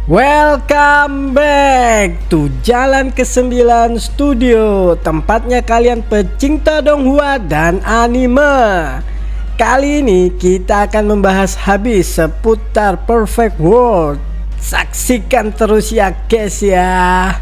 Welcome back to Jalan ke-9 Studio, tempatnya kalian pecinta donghua dan anime. Kali ini kita akan membahas habis seputar Perfect World. Saksikan terus ya guys ya.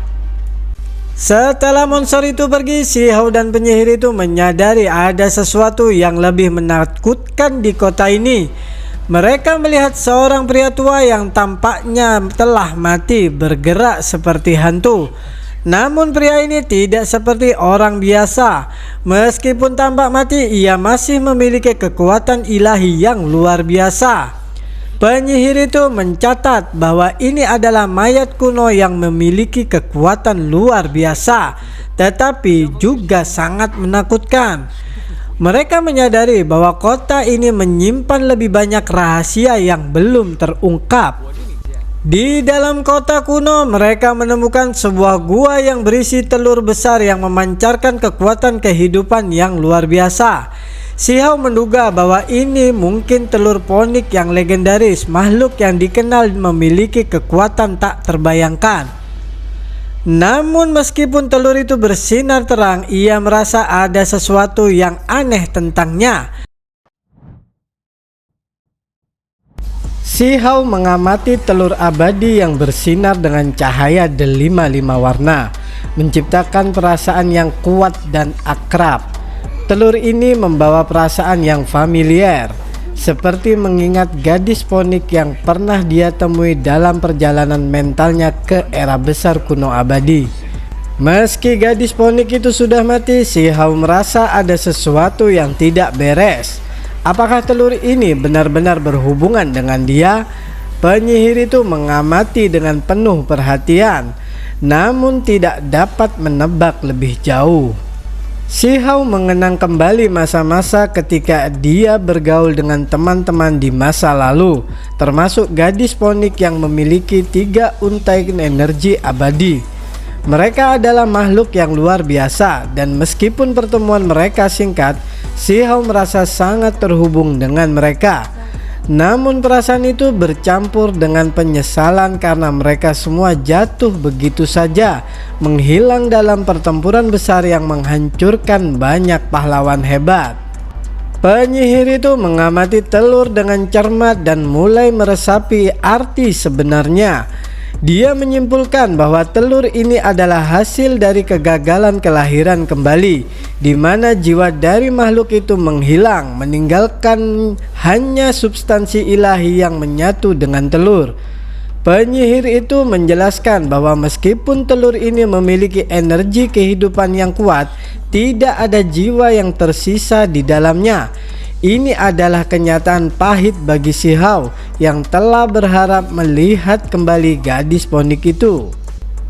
Setelah monster itu pergi, si Hao dan penyihir itu menyadari ada sesuatu yang lebih menakutkan di kota ini. Mereka melihat seorang pria tua yang tampaknya telah mati bergerak seperti hantu. Namun pria ini tidak seperti orang biasa. Meskipun tampak mati, ia masih memiliki kekuatan ilahi yang luar biasa. Penyihir itu mencatat bahwa ini adalah mayat kuno yang memiliki kekuatan luar biasa, tetapi juga sangat menakutkan. Mereka menyadari bahwa kota ini menyimpan lebih banyak rahasia yang belum terungkap. Di dalam kota kuno, mereka menemukan sebuah gua yang berisi telur besar yang memancarkan kekuatan kehidupan yang luar biasa. Si Hao menduga bahwa ini mungkin telur ponik yang legendaris, makhluk yang dikenal memiliki kekuatan tak terbayangkan. Namun meskipun telur itu bersinar terang, ia merasa ada sesuatu yang aneh tentangnya. Si Hao mengamati telur abadi yang bersinar dengan cahaya delima-lima warna, menciptakan perasaan yang kuat dan akrab. Telur ini membawa perasaan yang familiar, seperti mengingat gadis ponik yang pernah dia temui dalam perjalanan mentalnya ke era besar kuno abadi. Meski gadis ponik itu sudah mati, si Hao merasa ada sesuatu yang tidak beres. Apakah telur ini benar-benar berhubungan dengan dia? Penyihir itu mengamati dengan penuh perhatian, namun tidak dapat menebak lebih jauh. Si Hao mengenang kembali masa-masa ketika dia bergaul dengan teman-teman di masa lalu, termasuk gadis ponik yang memiliki 3 untai energi abadi. Mereka adalah makhluk yang luar biasa, dan meskipun pertemuan mereka singkat, si Hao merasa sangat terhubung dengan mereka. Namun perasaan itu bercampur dengan penyesalan karena mereka semua jatuh begitu saja, menghilang dalam pertempuran besar yang menghancurkan banyak pahlawan hebat. Penyihir itu mengamati telur dengan cermat dan mulai meresapi arti sebenarnya. Dia menyimpulkan bahwa telur ini adalah hasil dari kegagalan kelahiran kembali, di mana jiwa dari makhluk itu menghilang, meninggalkan hanya substansi ilahi yang menyatu dengan telur. Penyihir itu menjelaskan bahwa meskipun telur ini memiliki energi kehidupan yang kuat, tidak ada jiwa yang tersisa di dalamnya. Ini adalah kenyataan pahit bagi si Hao yang telah berharap melihat kembali gadis ponik itu.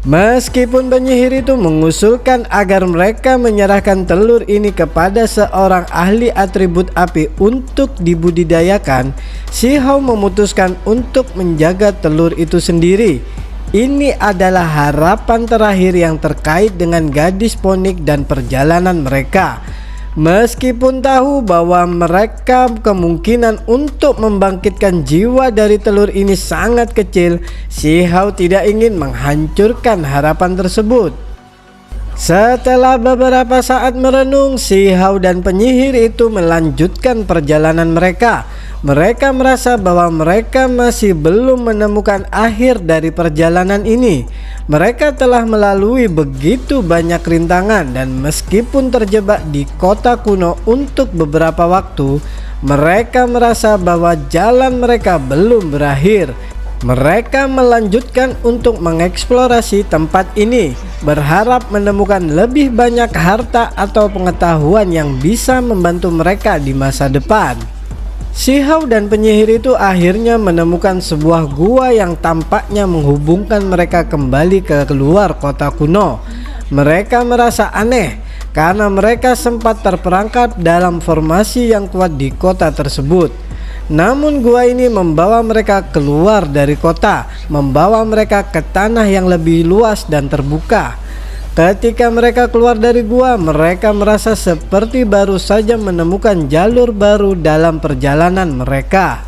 Meskipun penyihir itu mengusulkan agar mereka menyerahkan telur ini kepada seorang ahli atribut api untuk dibudidayakan, si Hao memutuskan untuk menjaga telur itu sendiri. Ini adalah harapan terakhir yang terkait dengan gadis ponik dan perjalanan mereka. Meskipun tahu bahwa mereka kemungkinan untuk membangkitkan jiwa dari telur ini sangat kecil, si Hao tidak ingin menghancurkan harapan tersebut. Setelah beberapa saat merenung, si Hao dan penyihir itu melanjutkan perjalanan mereka. Mereka merasa bahwa mereka masih belum menemukan akhir dari perjalanan ini. Mereka telah melalui begitu banyak rintangan, dan meskipun terjebak di kota kuno untuk beberapa waktu, mereka merasa bahwa jalan mereka belum berakhir. Mereka melanjutkan untuk mengeksplorasi tempat ini, berharap menemukan lebih banyak harta atau pengetahuan yang bisa membantu mereka di masa depan. Si Hao dan penyihir itu akhirnya menemukan sebuah gua yang tampaknya menghubungkan mereka kembali ke luar kota kuno. Mereka merasa aneh karena mereka sempat terperangkap dalam formasi yang kuat di kota tersebut. Namun gua ini membawa mereka keluar dari kota, membawa mereka ke tanah yang lebih luas dan terbuka. Ketika mereka keluar dari gua, mereka merasa seperti baru saja menemukan jalur baru dalam perjalanan mereka.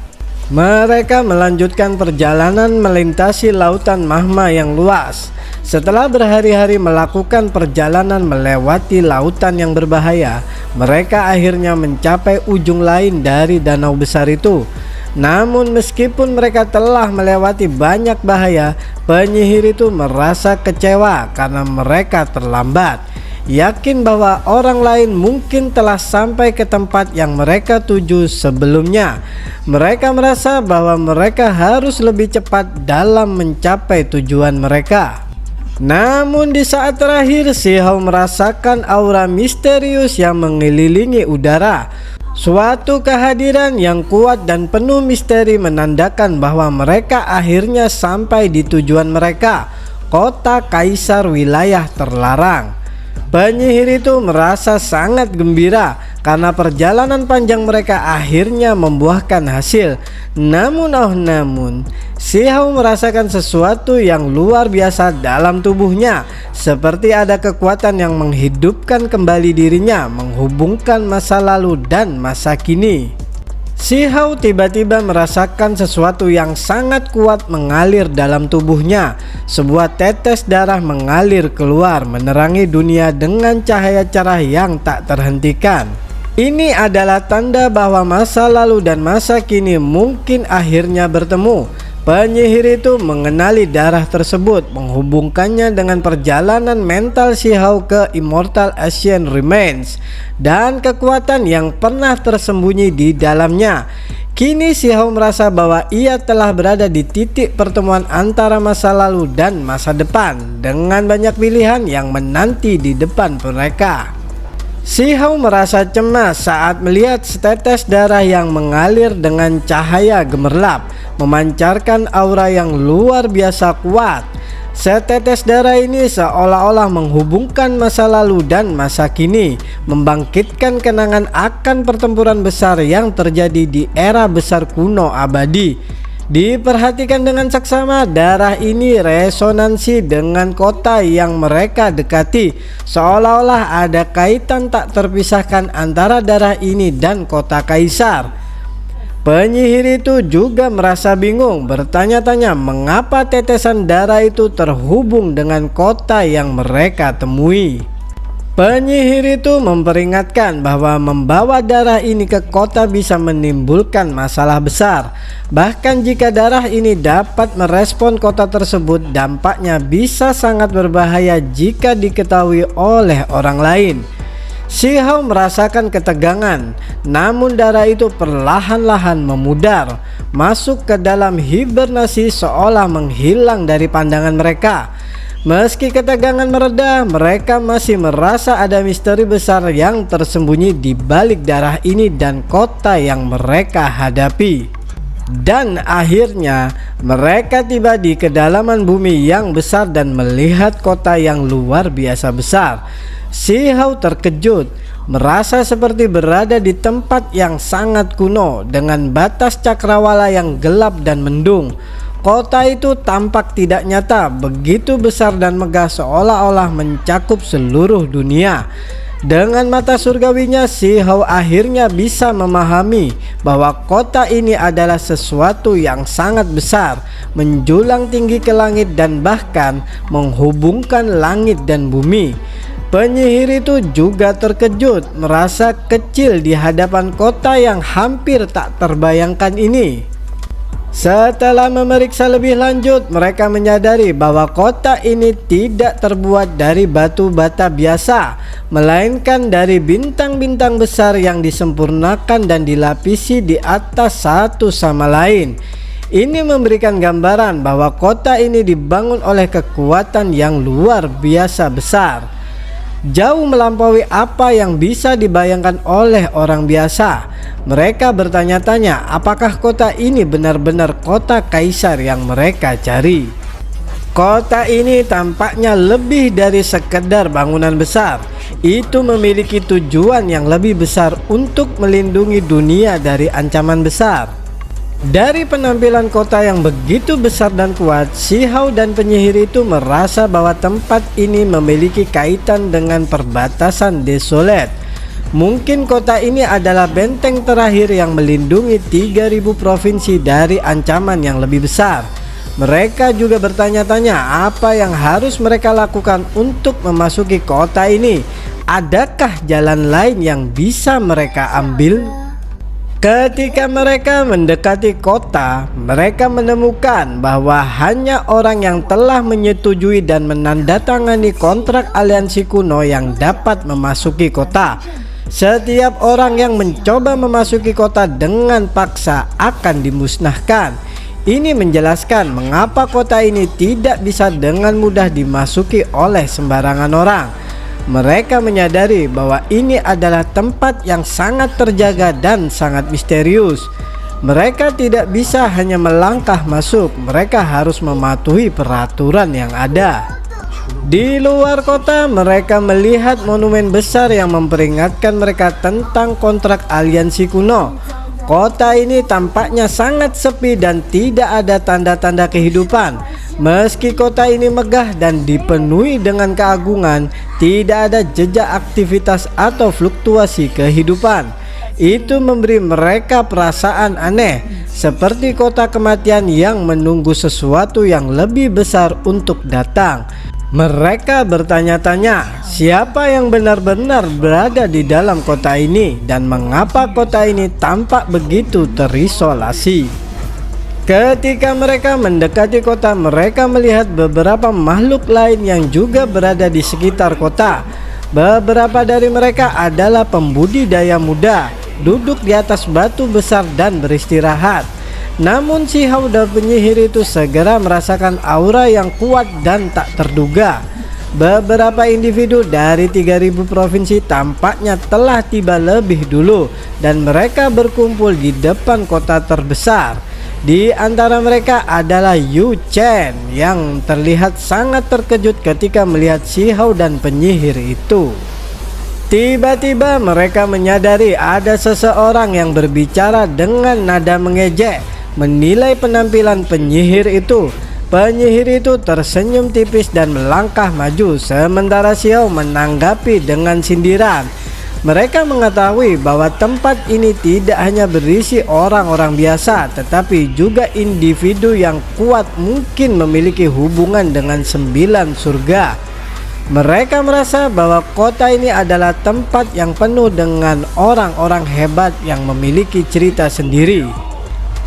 Mereka melanjutkan perjalanan melintasi lautan Mahma yang luas. Setelah berhari-hari melakukan perjalanan melewati lautan yang berbahaya, mereka akhirnya mencapai ujung lain dari danau besar itu. Namun meskipun mereka telah melewati banyak bahaya, penyihir itu merasa kecewa karena mereka terlambat. Yakin bahwa orang lain mungkin telah sampai ke tempat yang mereka tuju sebelumnya. Mereka merasa bahwa mereka harus lebih cepat dalam mencapai tujuan mereka. Namun di saat terakhir, Si Hao merasakan aura misterius yang mengelilingi udara. Suatu kehadiran yang kuat dan penuh misteri menandakan bahwa mereka akhirnya sampai di tujuan mereka, kota kaisar wilayah terlarang. Penyihir itu merasa sangat gembira karena perjalanan panjang mereka akhirnya membuahkan hasil. Namun Si Hao merasakan sesuatu yang luar biasa dalam tubuhnya, seperti ada kekuatan yang menghidupkan kembali dirinya, menghubungkan masa lalu dan masa kini. Si Hao tiba-tiba merasakan sesuatu yang sangat kuat mengalir dalam tubuhnya. Sebuah tetes darah mengalir keluar, menerangi dunia dengan cahaya cerah yang tak terhentikan. Ini adalah tanda bahwa masa lalu dan masa kini mungkin akhirnya bertemu. Penyihir itu mengenali darah tersebut, menghubungkannya dengan perjalanan mental Si Hao ke Immortal Ancient Remains dan kekuatan yang pernah tersembunyi di dalamnya. Kini Si Hao merasa bahwa ia telah berada di titik pertemuan antara masa lalu dan masa depan, dengan banyak pilihan yang menanti di depan mereka. Si Hao merasa cemas saat melihat setetes darah yang mengalir dengan cahaya gemerlap, memancarkan aura yang luar biasa kuat. Setetes darah ini seolah-olah menghubungkan masa lalu dan masa kini, membangkitkan kenangan akan pertempuran besar yang terjadi di era besar kuno abadi. Diperhatikan dengan seksama, darah ini resonansi dengan kota yang mereka dekati, seolah-olah ada kaitan tak terpisahkan antara darah ini dan kota kaisar. Penyihir itu juga merasa bingung, bertanya-tanya mengapa tetesan darah itu terhubung dengan kota yang mereka temui. Penyihir itu memperingatkan bahwa membawa darah ini ke kota bisa menimbulkan masalah besar. Bahkan jika darah ini dapat merespon kota tersebut, dampaknya bisa sangat berbahaya jika diketahui oleh orang lain. Si Hao merasakan ketegangan, namun darah itu perlahan-lahan memudar, masuk ke dalam hibernasi seolah menghilang dari pandangan mereka. Meski ketegangan mereda, mereka masih merasa ada misteri besar yang tersembunyi di balik darah ini dan kota yang mereka hadapi. Dan akhirnya mereka tiba di kedalaman bumi yang besar dan melihat kota yang luar biasa besar. Si Hao terkejut, merasa seperti berada di tempat yang sangat kuno dengan batas cakrawala yang gelap dan mendung. Kota itu tampak tidak nyata, begitu besar dan megah seolah-olah mencakup seluruh dunia. Dengan mata surgawinya, Si Hao akhirnya bisa memahami bahwa kota ini adalah sesuatu yang sangat besar, menjulang tinggi ke langit dan bahkan menghubungkan langit dan bumi. Penyihir itu juga terkejut, merasa kecil di hadapan kota yang hampir tak terbayangkan ini. Setelah memeriksa lebih lanjut, mereka menyadari bahwa kota ini tidak terbuat dari batu bata biasa, melainkan dari bintang-bintang besar yang disempurnakan dan dilapisi di atas satu sama lain. Ini memberikan gambaran bahwa kota ini dibangun oleh kekuatan yang luar biasa besar, jauh melampaui apa yang bisa dibayangkan oleh orang biasa. Mereka bertanya-tanya apakah kota ini benar-benar kota kaisar yang mereka cari. Kota ini tampaknya lebih dari sekedar bangunan besar. Itu memiliki tujuan yang lebih besar untuk melindungi dunia dari ancaman besar. Dari penampilan kota yang begitu besar dan kuat, Si Hao dan penyihir itu merasa bahwa tempat ini memiliki kaitan dengan perbatasan Desolate. Mungkin kota ini adalah benteng terakhir yang melindungi 3.000 provinsi dari ancaman yang lebih besar. Mereka juga bertanya-tanya apa yang harus mereka lakukan untuk memasuki kota ini. Adakah jalan lain yang bisa mereka ambil? Ketika mereka mendekati kota, mereka menemukan bahwa hanya orang yang telah menyetujui dan menandatangani kontrak aliansi kuno yang dapat memasuki kota. Setiap orang yang mencoba memasuki kota dengan paksa akan dimusnahkan. Ini menjelaskan mengapa kota ini tidak bisa dengan mudah dimasuki oleh sembarangan orang. Mereka menyadari bahwa ini adalah tempat yang sangat terjaga dan sangat misterius. Mereka tidak bisa hanya melangkah masuk, mereka harus mematuhi peraturan yang ada. Di luar kota, mereka melihat monumen besar yang memperingatkan mereka tentang kontrak aliansi kuno. Kota ini tampaknya sangat sepi dan tidak ada tanda-tanda kehidupan. Meski kota ini megah dan dipenuhi dengan keagungan, tidak ada jejak aktivitas atau fluktuasi kehidupan. Itu memberi mereka perasaan aneh, seperti kota kematian yang menunggu sesuatu yang lebih besar untuk datang. Mereka bertanya-tanya, siapa yang benar-benar berada di dalam kota ini dan mengapa kota ini tampak begitu terisolasi. Ketika mereka mendekati kota, mereka melihat beberapa makhluk lain yang juga berada di sekitar kota. Beberapa dari mereka adalah pembudidaya muda, duduk di atas batu besar dan beristirahat. Namun si Hauda penyihir itu segera merasakan aura yang kuat dan tak terduga. Beberapa individu dari 3.000 provinsi tampaknya telah tiba lebih dulu dan mereka berkumpul di depan kota terbesar. Di antara mereka adalah Yu Chen yang terlihat sangat terkejut ketika melihat si Hao dan penyihir itu. Tiba-tiba mereka menyadari ada seseorang yang berbicara dengan nada mengejek, menilai penampilan penyihir itu. Penyihir itu tersenyum tipis dan melangkah maju, sementara Xiao menanggapi dengan sindiran. Mereka mengetahui bahwa tempat ini tidak hanya berisi orang-orang biasa, tetapi juga individu yang kuat, mungkin memiliki hubungan dengan 9 surga. Mereka merasa bahwa kota ini adalah tempat yang penuh dengan orang-orang hebat yang memiliki cerita sendiri.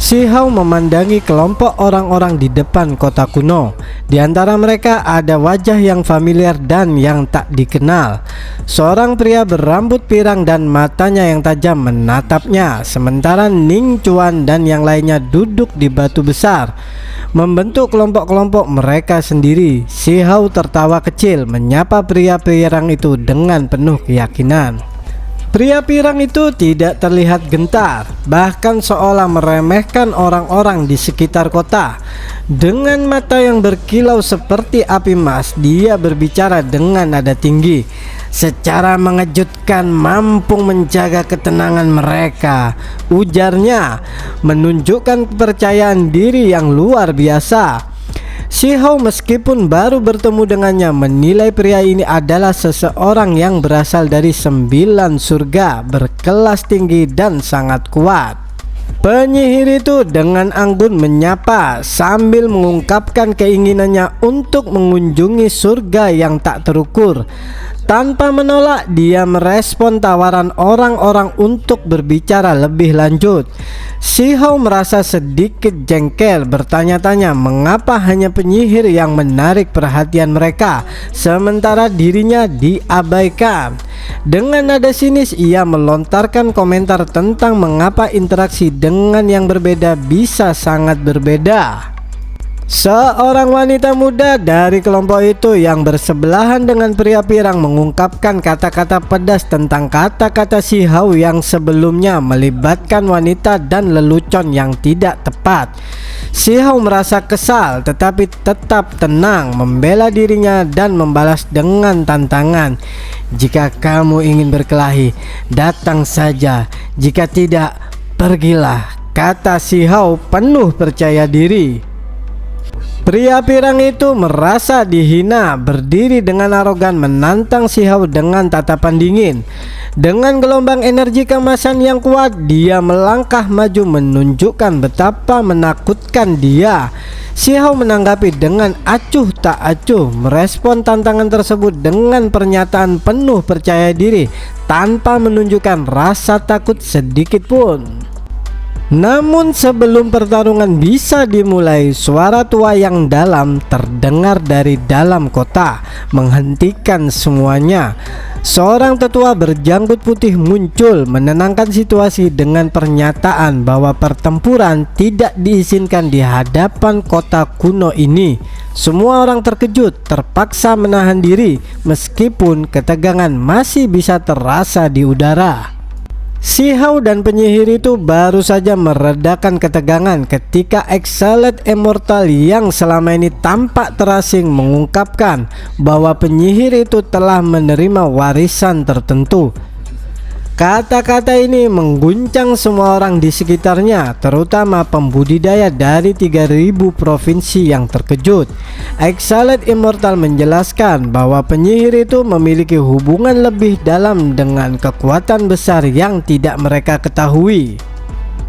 Si Hao memandangi kelompok orang-orang di depan kota kuno. Di antara mereka ada wajah yang familiar dan yang tak dikenal. Seorang pria berambut pirang dan matanya yang tajam menatapnya, sementara Ning Chuan dan yang lainnya duduk di batu besar, membentuk kelompok-kelompok mereka sendiri. Si Hao tertawa kecil menyapa pria pirang itu dengan penuh keyakinan. Pria pirang itu tidak terlihat gentar, bahkan seolah meremehkan orang-orang di sekitar kota. Dengan mata yang berkilau seperti api emas, dia berbicara dengan nada tinggi. Secara mengejutkan mampu menjaga ketenangan mereka, ujarnya, menunjukkan kepercayaan diri yang luar biasa. Si Hao meskipun baru bertemu dengannya menilai pria ini adalah seseorang yang berasal dari 9 surga, berkelas tinggi dan sangat kuat. Penyihir itu dengan anggun menyapa sambil mengungkapkan keinginannya untuk mengunjungi surga yang tak terukur. Tanpa menolak, dia merespon tawaran orang-orang untuk berbicara lebih lanjut. Si Hao merasa sedikit jengkel, bertanya-tanya mengapa hanya penyihir yang menarik perhatian mereka, sementara dirinya diabaikan. Dengan nada sinis, ia melontarkan komentar tentang mengapa interaksi dengan yang berbeda bisa sangat berbeda. Seorang wanita muda dari kelompok itu yang bersebelahan dengan pria pirang mengungkapkan kata-kata pedas tentang kata-kata si Hao yang sebelumnya melibatkan wanita dan lelucon yang tidak tepat. Si Hao merasa kesal tetapi tetap tenang, membela dirinya dan membalas dengan tantangan. Jika kamu ingin berkelahi, datang saja. Jika tidak, pergilah, kata si Hao penuh percaya diri. Pria pirang itu merasa dihina, berdiri dengan arogan menantang si Hao dengan tatapan dingin. Dengan gelombang energi kemasan yang kuat, dia melangkah maju menunjukkan betapa menakutkan dia. Si Hao menanggapi dengan acuh tak acuh, merespon tantangan tersebut dengan pernyataan penuh percaya diri tanpa menunjukkan rasa takut sedikit pun. Namun sebelum pertarungan bisa dimulai, suara tua yang dalam terdengar dari dalam kota, menghentikan semuanya. Seorang tetua berjanggut putih muncul menenangkan situasi dengan pernyataan bahwa pertempuran tidak diizinkan di hadapan kota kuno ini. Semua orang terkejut, terpaksa menahan diri meskipun ketegangan masih bisa terasa di udara. Si Hao dan penyihir itu baru saja meredakan ketegangan ketika Exalted Immortal yang selama ini tampak terasing mengungkapkan bahwa penyihir itu telah menerima warisan tertentu. Kata-kata ini mengguncang semua orang di sekitarnya, terutama pembudidaya dari 3000 provinsi yang terkejut. Exalted Immortal menjelaskan bahwa penyihir itu memiliki hubungan lebih dalam dengan kekuatan besar yang tidak mereka ketahui.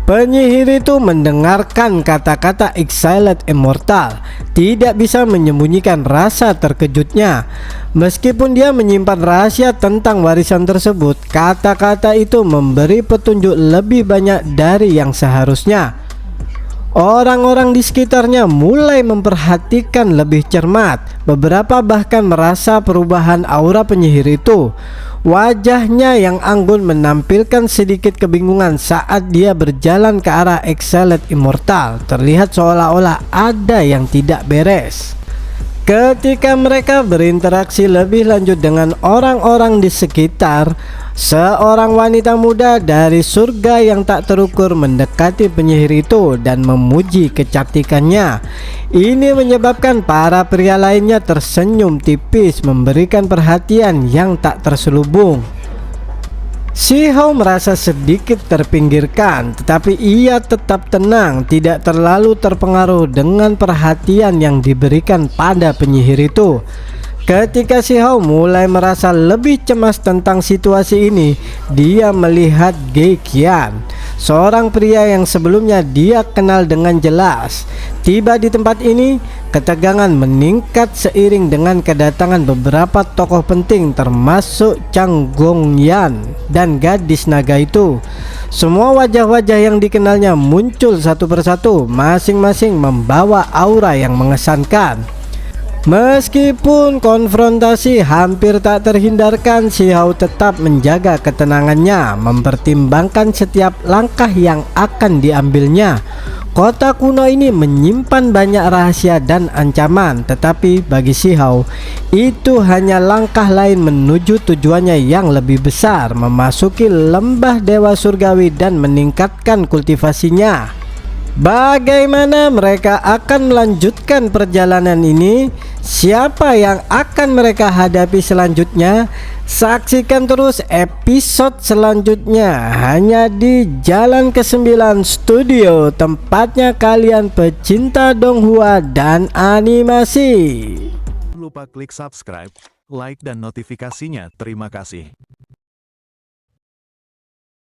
Penyihir itu mendengarkan kata-kata Exalted Immortal, tidak bisa menyembunyikan rasa terkejutnya. Meskipun dia menyimpan rahasia tentang warisan tersebut, kata-kata itu memberi petunjuk lebih banyak dari yang seharusnya. Orang-orang di sekitarnya mulai memperhatikan lebih cermat. Beberapa bahkan merasa perubahan aura penyihir itu. Wajahnya yang anggun menampilkan sedikit kebingungan saat dia berjalan ke arah Exalted Immortal. Terlihat seolah-olah ada yang tidak beres. Ketika mereka berinteraksi lebih lanjut dengan orang-orang di sekitar, seorang wanita muda dari surga yang tak terukur mendekati penyihir itu dan memuji kecantikannya. Ini menyebabkan para pria lainnya tersenyum tipis, memberikan perhatian yang tak terselubung. Si Hao merasa sedikit terpinggirkan, tetapi ia tetap tenang, tidak terlalu terpengaruh dengan perhatian yang diberikan pada penyihir itu. Ketika si Hao mulai merasa lebih cemas tentang situasi ini, dia melihat Ge Qian, seorang pria yang sebelumnya dia kenal dengan jelas. Tiba di tempat ini, ketegangan meningkat seiring dengan kedatangan beberapa tokoh penting termasuk Chang Gongyan dan gadis naga itu. Semua wajah-wajah yang dikenalnya muncul satu persatu, masing-masing membawa aura yang mengesankan. Meskipun konfrontasi hampir tak terhindarkan, si Hao tetap menjaga ketenangannya, mempertimbangkan setiap langkah yang akan diambilnya. Kota kuno ini menyimpan banyak rahasia dan ancaman, tetapi bagi si Hao, itu hanya langkah lain menuju tujuannya yang lebih besar, memasuki lembah dewa surgawi dan meningkatkan kultivasinya. Bagaimana mereka akan melanjutkan perjalanan ini? Siapa yang akan mereka hadapi selanjutnya? Saksikan terus episode selanjutnya hanya di Jalan ke-9 Studio, tempatnya kalian pecinta donghua dan animasi. Jangan lupa klik subscribe, like dan notifikasinya. Terima kasih.